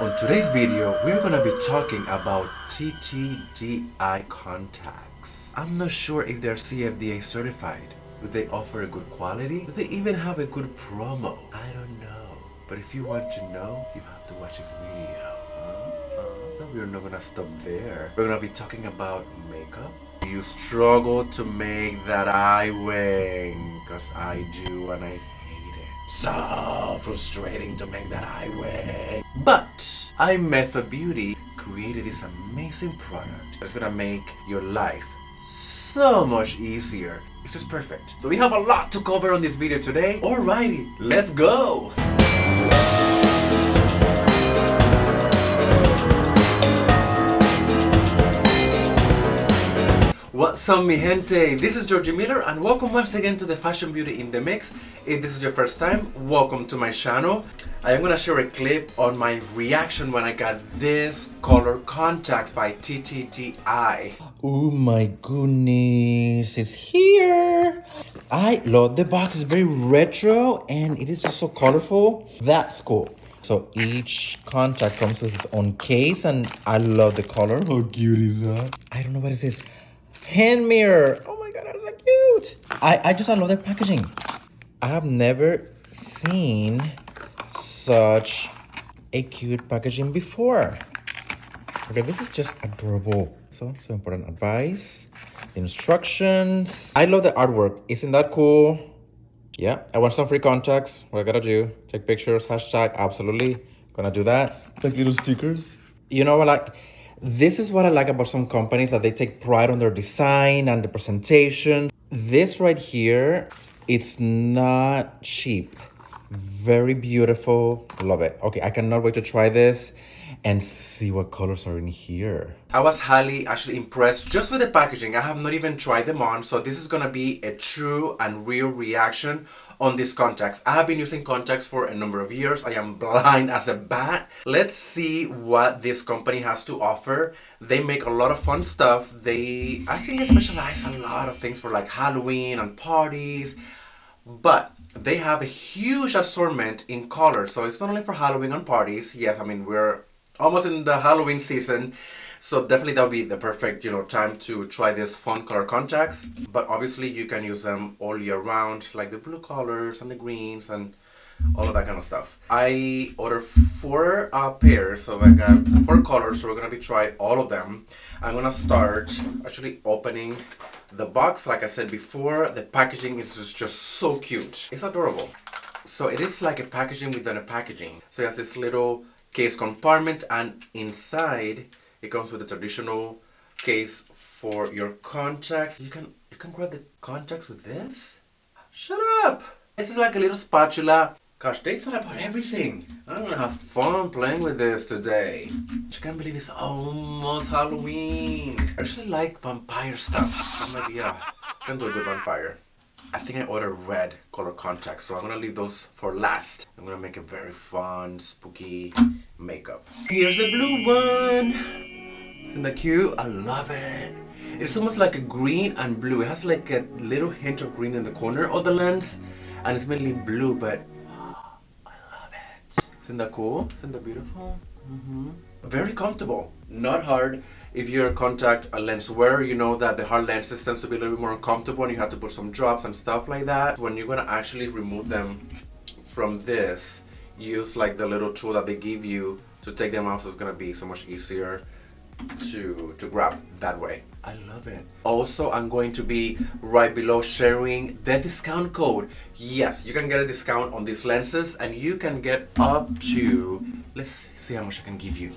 On today's video, we're gonna be talking about TTDeye contacts. I'm not sure if they're CFDA certified. Do they offer a good quality? Do they even have a good promo? I don't know. But if you want to know, you have to watch this video. So we're not gonna stop there. We're gonna be talking about makeup. Do you struggle to make that eye wing? Because I do and I hate it. So frustrating to make that eye wing. But IMethod Beauty created this amazing product that's gonna make your life so much easier. It's just perfect. So we have a lot to cover on this video today. Alrighty, let's go! What's up, mi gente? This is Georgie Miller and welcome once again to the Fashion Beauty in the Mix. If this is your first time, welcome to my channel. I am gonna share a clip on my reaction when I got this color contacts by TTDeye. Oh my goodness, it's here! I love the box. It's very retro and it is just so colorful. That's cool. So each contact comes with its own case and I love the color. How cute is that? I don't know what it says. Hand mirror. Oh my god, that's so cute. I love their packaging. I have never seen such a cute packaging before. Okay, this is just adorable. So important advice, instructions. I love the artwork. Isn't that cool? Yeah, I want some free contacts. What I gotta do? Take pictures, hashtag, absolutely. Gonna do that. Like little stickers. You know what, this is what I like about some companies, that they take pride on their design and the presentation. This right here, it's not cheap. Very beautiful. Love it. Okay, I cannot wait to try this and see what colors are in here. I was highly actually impressed just with the packaging. I have not even tried them on, so this is gonna be a true and real reaction on these contacts. I have been using contacts for a number of years. I am blind as a bat. Let's see what this company has to offer. They make a lot of fun stuff. I think they specialize a lot of things for like Halloween and parties, but they have a huge assortment in colors. So it's not only for Halloween and parties. Yes, I mean, we're almost in the Halloween season, so definitely that'll be the perfect, time to try this fun color contacts. But obviously you can use them all year round, like the blue colors and the greens and all of that kind of stuff. I ordered 4 pairs, so I got 4 colors, so we're gonna be trying all of them. I'm gonna start actually opening the box. Like I said before, the packaging is just so cute. It's adorable. So it is like a packaging within a packaging. So it has this little case compartment, and inside it comes with a traditional case for your contacts. You can grab the contacts with this. Shut up! This is like a little spatula. Gosh, they thought about everything. I'm gonna have fun playing with this today. I can't believe it's almost Halloween. I actually like vampire stuff. Maybe I can do a good vampire. I think I ordered red color contacts, so I'm gonna leave those for last. I'm gonna make a very fun, spooky makeup. Here's the blue one. Isn't that cute? I love it. It's almost like a green and blue. It has like a little hint of green in the corner of the lens, and it's mainly blue, but I love it. Isn't that cool? Isn't that beautiful? Very comfortable, not hard. If you're a contact lens wearer, you know that the hard lenses tends to be a little bit more uncomfortable and you have to put some drops and stuff like that. When you're gonna actually remove them from this, use like the little tool that they give you to take them out, so it's gonna be so much easier to grab that way. I love it. Also, I'm going to be right below sharing the discount code. Yes, you can get a discount on these lenses and you can get up to, let's see how much I can give you.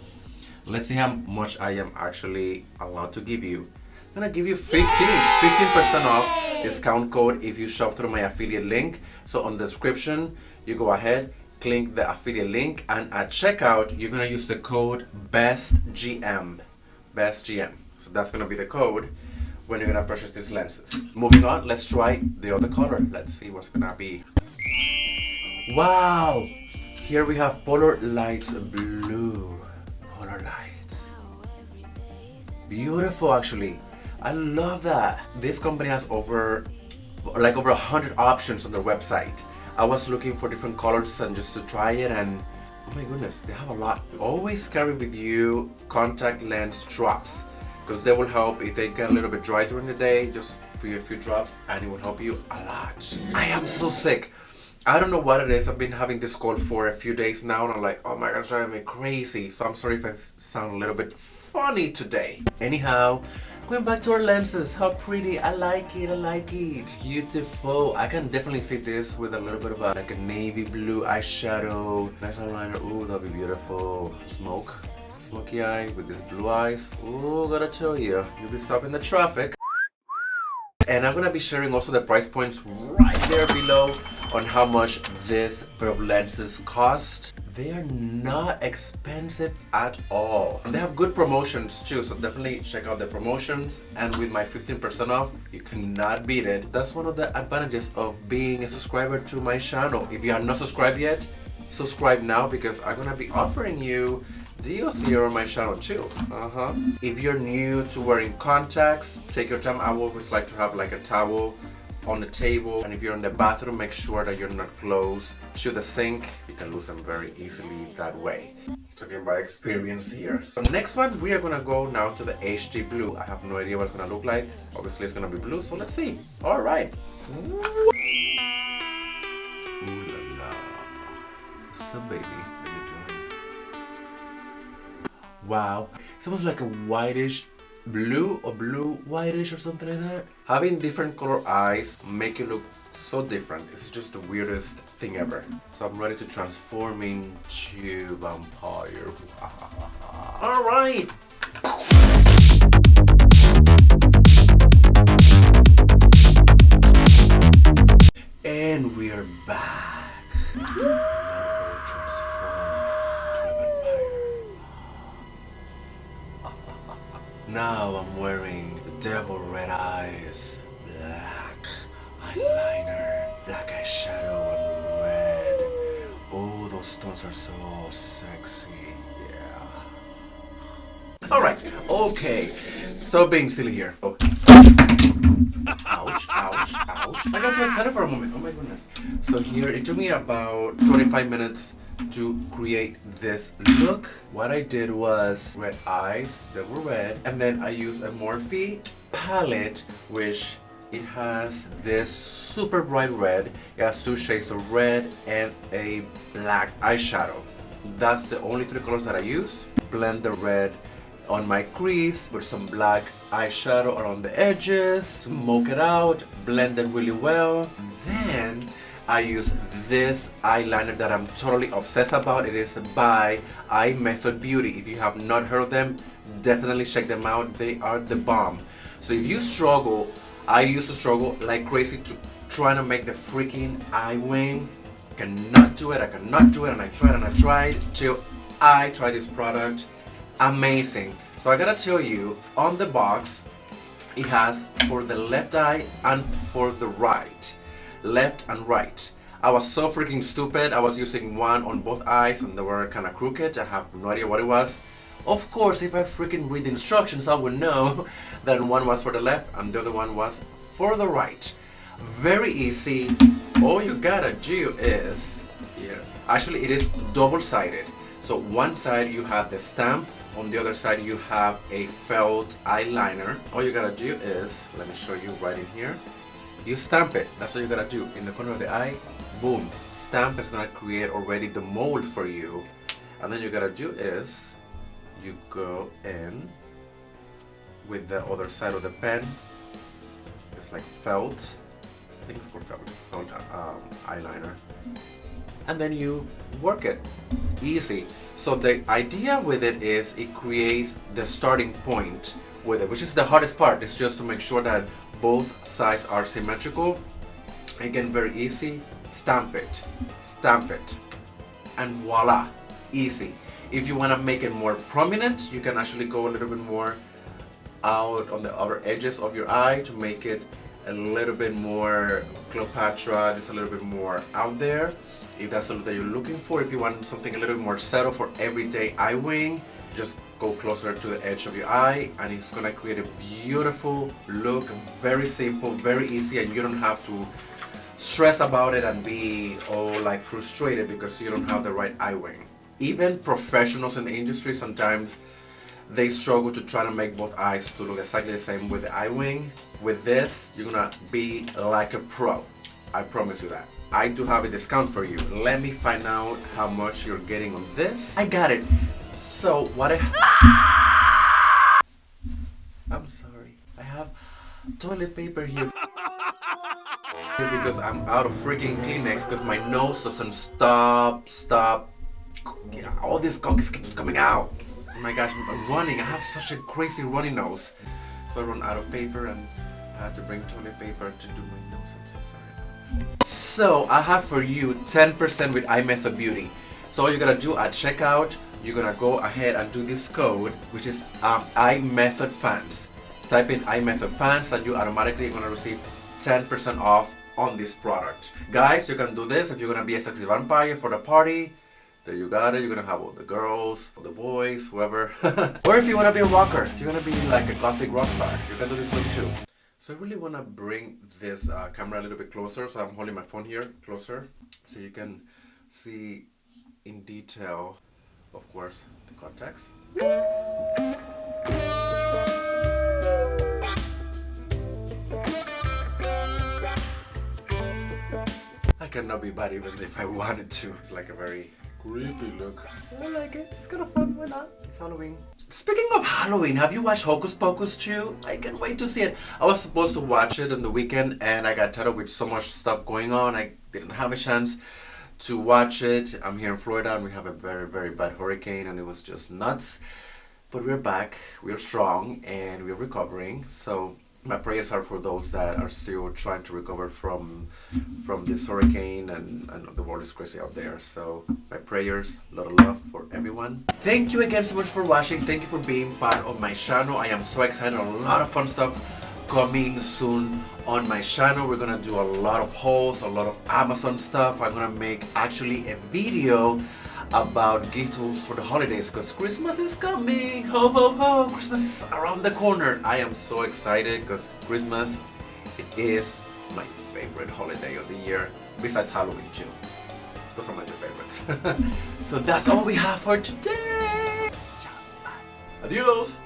Let's see how much I am actually allowed to give you. I'm gonna give you 15% off discount code if you shop through my affiliate link. So on the description, you go ahead, click the affiliate link, and at checkout, you're gonna use the code BESTGM. BESTGM. So that's gonna be the code when you're gonna purchase these lenses. Moving on, let's try the other color. Let's see what's gonna be. Wow! Here we have Polar Lights Blue. Polar Lights. Beautiful, actually. I love that. This company has over 100 options on their website. I was looking for different colors and just to try it, and Oh my goodness, they have a lot. Always carry with you contact lens drops, because they will help if they get a little bit dry during the day. Just put a few drops and it will help you a lot. I am so sick. I don't know what it is. I've been having this cold for a few days now and I'm like, oh my gosh, it's driving me crazy. So I'm sorry if I sound a little bit funny today. Anyhow, going back to our lenses, how pretty. I like it, I like it. Beautiful. I can definitely see this with a little bit of like a navy blue eyeshadow. Nice eyeliner. Ooh, that'll be beautiful. Smoky eye with these blue eyes. Ooh, gotta tell you, you'll be stopping the traffic. And I'm gonna be sharing also the price points right there below on how much this pair of lenses cost. They are not expensive at all. And they have good promotions too, so definitely check out the promotions. And with my 15% off, you cannot beat it. That's one of the advantages of being a subscriber to my channel. If you are not subscribed yet, subscribe now, because I'm gonna be offering you deals here on my channel too. If you're new to wearing contacts, take your time. I always like to have like a towel on the table, and if you're in the bathroom, make sure that you're not close to the sink. You can lose them very easily that way. Talking by experience here. So next one, we are gonna go now to the HD blue. I have no idea what it's gonna look like. Obviously it's gonna be blue, so let's see. All right. Ooh la la. What's up, baby? How you doing? Wow, it's almost like a whitish blue or blue whitish or something like that. Having different color eyes make you look so different. It's just the weirdest thing ever. So I'm ready to transform into vampire. All right. And we're back. Now we'll transform to a vampire. Now I'm wearing the devil red eyes, black eyeliner, black eyeshadow, and red. Oh, those tones are so sexy. Yeah. Alright, okay. Stop being silly here. Oh. Ouch, ouch, ouch. I got too excited for a moment. Oh my goodness. So here, it took me about 25 minutes to create this look. What I did was red eyes that were red, and then I used a Morphe palette, which it has this super bright red. It has two shades of red and a black eyeshadow. That's the only three colors that I use. Blend the red on my crease with some black eyeshadow around the edges, smoke it out, blend it really well. Then I use this eyeliner that I'm totally obsessed about. It is by IMethod Beauty. If you have not heard of them, definitely check them out. They are the bomb. So if you struggle, I used to struggle like crazy to trying to make the freaking eye wing. I cannot do it, and I tried till I tried this product. Amazing. So I gotta tell you, on the box, it has for the left eye and for the right. Left and right. I was so freaking stupid. I was using one on both eyes and they were kind of crooked. I have no idea what it was. Of course, if I freaking read the instructions, I would know that one was for the left and the other one was for the right. Very easy. All you gotta do is, here, actually it is double-sided. So one side you have the stamp, on the other side you have a felt eyeliner. All you gotta do is, let me show you right in here. You stamp it. That's what you gotta do. In the corner of the eye, boom. Stamp is gonna create already the mold for you. And then you gotta do is, you go in with the other side of the pen. It's like felt. I think it's called felt eyeliner. And then you work it. Easy. So the idea with it is it creates the starting point with it, which is the hardest part. It's just to make sure that both sides are symmetrical. Again, very easy. Stamp it, and voila, easy. If you want to make it more prominent, you can actually go a little bit more out on the outer edges of your eye to make it a little bit more Cleopatra, just a little bit more out there. If that's something that you're looking for, if you want something a little bit more subtle for everyday eye wing, just go closer to the edge of your eye and it's gonna create a beautiful look. Very simple, very easy, and you don't have to stress about it and be all like frustrated because you don't have the right eye wing. Even professionals in the industry, sometimes they struggle to try to make both eyes to look exactly the same with the eye wing. With this, you're gonna be like a pro. I promise you that. I do have a discount for you. Let me find out how much you're getting on this. I got it. So what I'm sorry. I have toilet paper here because I'm out of freaking Kleenex because my nose doesn't stop. Yeah, all this gunk keeps coming out. Oh my gosh, I'm running. I have such a crazy runny nose. So I run out of paper and I had to bring toilet paper to do my nose. I'm so sorry. So I have for you 10% with IMethod Beauty. So all you gotta do at checkout, you're gonna go ahead and do this code, which is IMethod fans. Type in IMethod fans and you automatically gonna receive 10% off on this product. Guys, you're gonna do this if you're gonna be a sexy vampire for the party. There you got it. You're gonna have all the girls, all the boys, whoever. Or if you wanna be a rocker, if you're gonna be like a classic rock star, you're gonna do this one too. So I really wanna bring this camera a little bit closer. So I'm holding my phone here closer so you can see in detail, of course, the contacts. I cannot be bad even if I wanted to. It's like a very creepy look. I like it. It's kind of fun. Why not? It's Halloween. Speaking of Halloween, have you watched Hocus Pocus 2? I can't wait to see it. I was supposed to watch it on the weekend and I got tied up with so much stuff going on. I didn't have a chance to watch it. I'm here in Florida and we have a very, very bad hurricane and it was just nuts. But we're back. We're strong and we're recovering. So my prayers are for those that are still trying to recover from this hurricane and the world is crazy out there. So my prayers, a lot of love for everyone. Thank you again so much for watching. Thank you for being part of my channel. I am so excited. A lot of fun stuff coming soon on my channel. We're gonna do a lot of hauls, a lot of Amazon stuff. I'm gonna make actually a video about gifts for the holidays because Christmas is coming. Ho ho ho, Christmas is around the corner. I am so excited because Christmas, it is my favorite holiday of the year, besides Halloween too. Those are my two favorites. So that's all we have for today. Adios.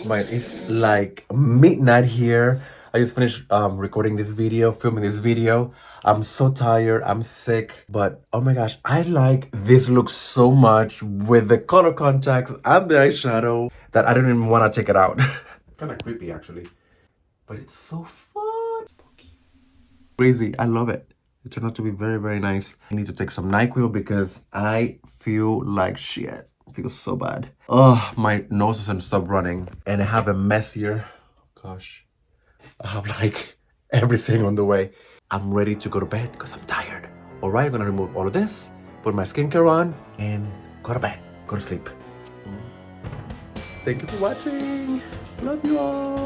Right, it's like midnight here. I just finished recording this video, filming this video. I'm so tired, I'm sick, but oh my gosh, I like this look so much with the color contacts and the eyeshadow that I don't even want to take it out. Kind of creepy actually, but it's so fun. Spooky. Crazy, I love it. It turned out to be very, very nice. I need to take some NyQuil because I feel like shit. I feel so bad. Oh, my nose doesn't stop running and I have a mess here. Gosh. I have like everything on the way. I'm ready to go to bed because I'm tired. All right, I'm gonna remove all of this, put my skincare on, and go to bed, go to sleep. Thank you for watching. Love you all.